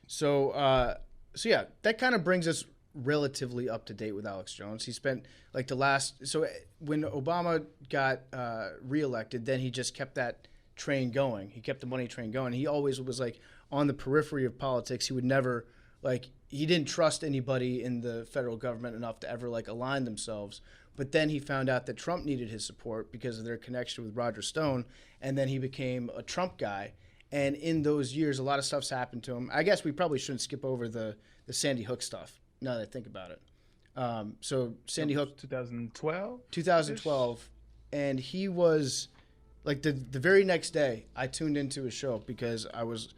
So yeah, that kind of brings us relatively up to date with Alex Jones. He spent like when Obama got reelected, then he just kept that train going. He kept the money train going. He always was like on the periphery of politics. He would never he didn't trust anybody in the federal government enough to ever like align themselves. But then he found out that Trump needed his support because of their connection with Roger Stone, and then he became a Trump guy. And in those years, a lot of stuff's happened to him. I guess we probably shouldn't skip over the Sandy Hook stuff now that I think about it. So Sandy Hook, 2012. 2012, and he was like the very next day I tuned into his show because I was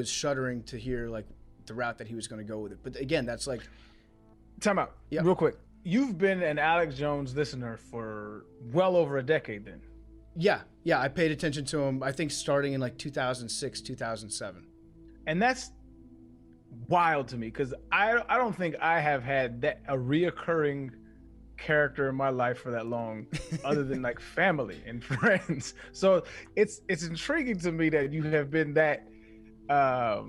shuddering to hear like the route that he was going to go with it. But again, that's like time out. Yeah, real quick. You've been an Alex Jones listener for well over a decade then. Yeah, I paid attention to him, I think, starting in like 2006, 2007. And that's wild to me because I don't think I have had a reoccurring character in my life for that long other than like family and friends. So it's intriguing to me that you have been that, I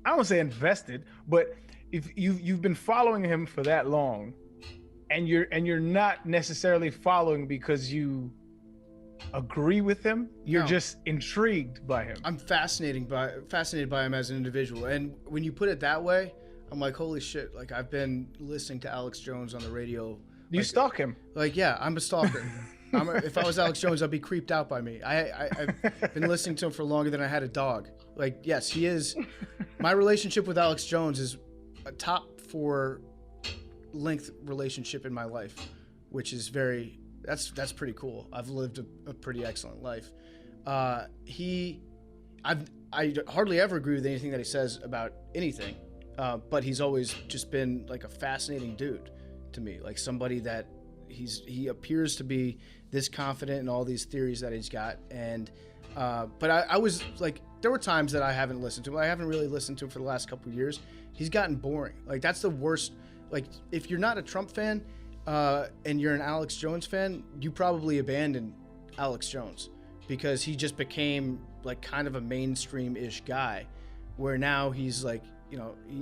don't want to say invested, but if you've been following him for that long, and you're not necessarily following because you agree with him, you're just intrigued by him. I'm fascinated by him as an individual, and when you put it that way, I'm like, holy shit! Like I've been listening to Alex Jones on the radio. You stalk him? Like yeah, I'm a stalker. If I was Alex Jones, I'd be creeped out by me. I've been listening to him for longer than I had a dog. Like yes, he is. My relationship with Alex Jones is a top 4 length relationship in my life, which is that's pretty cool. I've lived a pretty excellent life. I hardly ever agree with anything that he says about anything, but he's always just been like a fascinating dude to me, like somebody that he appears to be this confident in all these theories that he's got. And but I was like, there were times that I haven't listened to him. I haven't really listened to him for the last couple of years. He's gotten boring. Like that's the worst. Like, if you're not a Trump fan and you're an Alex Jones fan, you probably abandoned Alex Jones because he just became like kind of a mainstream-ish guy, where now he's like,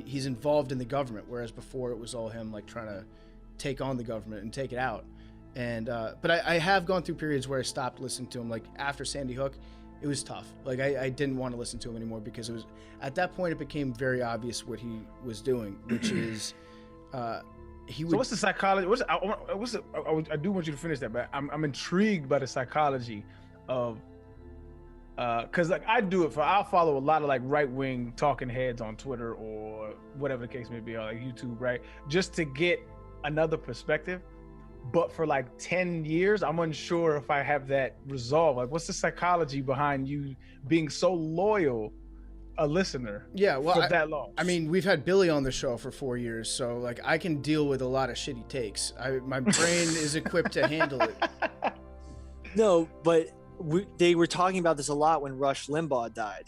he's involved in the government, whereas before it was all him like trying to take on the government and take it out. And but I have gone through periods where I stopped listening to him. Like after Sandy Hook, it was tough. Like I didn't want to listen to him anymore because it was at that point it became very obvious what he was doing, which is. So what's the psychology? I do want you to finish that, but I'm intrigued by the psychology of, because like I'll follow a lot of like right wing talking heads on Twitter or whatever the case may be, or like YouTube, right? Just to get another perspective. But for like 10 years, I'm unsure if I have that resolve. Like, what's the psychology behind you being so loyal a listener for that long? I mean, we've had Billy on the show for 4 years, so like I can deal with a lot of shitty takes. My brain is equipped to handle it. No, but they were talking about this a lot when Rush Limbaugh died,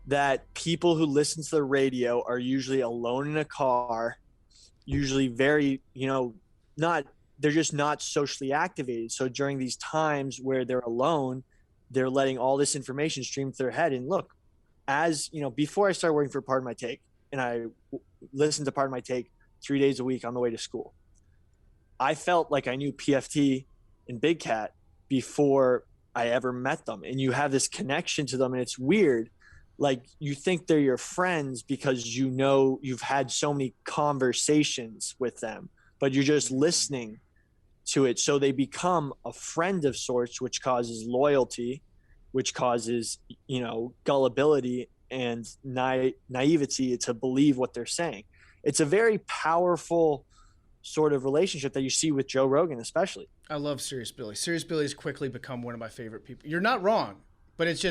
that people who listen to the radio are usually alone in a car, usually very, they're just not socially activated. So during these times where they're alone, they're letting all this information stream through their head. And look, as before I started working for Pardon My Take, and I listened to Pardon My Take 3 days a week on the way to school, I felt like I knew PFT and Big Cat before I ever met them. And you have this connection to them, and it's weird. Like, you think they're your friends because you've had so many conversations with them, but you're just listening to it. So they become a friend of sorts, which causes loyalty, which causes, gullibility and naivety to believe what they're saying. It's a very powerful sort of relationship that you see with Joe Rogan, especially. I love Serious Billy. Serious Billy's quickly become one of my favorite people. You're not wrong, but it's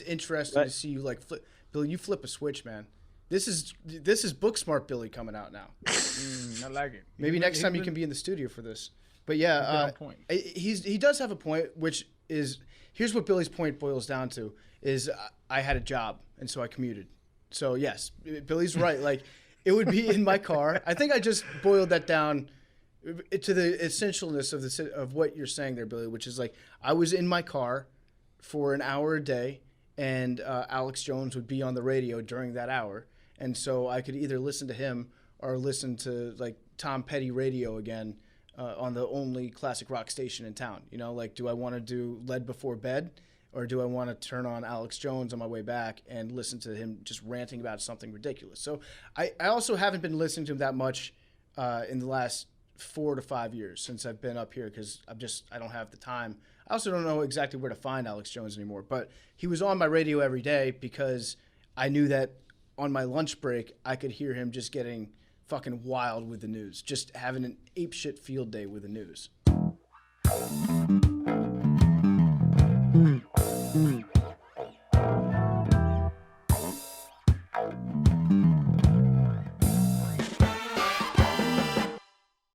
interesting to see you like flip. Billy, you flip a switch, man. This is Book Smart Billy coming out now. I like it. Maybe next time you can be in the studio for this. But yeah, he does have a point, which is, here's what Billy's point boils down to, is I had a job, and so I commuted. So yes, Billy's right. Like, it would be in my car. I think I just boiled that down to the essentialness of what you're saying there, Billy, which is like, I was in my car for an hour a day, and Alex Jones would be on the radio during that hour. And so I could either listen to him or listen to like Tom Petty radio again on the only classic rock station in town. You know, like, do I want to do Lead Before Bed, or do I want to turn on Alex Jones on my way back and listen to him just ranting about something ridiculous? So I also haven't been listening to him that much in the last 4 to 5 years since I've been up here, because I don't have the time. I also don't know exactly where to find Alex Jones anymore, but he was on my radio every day because I knew that on my lunch break I could hear him just getting fucking wild with the news, just having an apeshit field day with the news.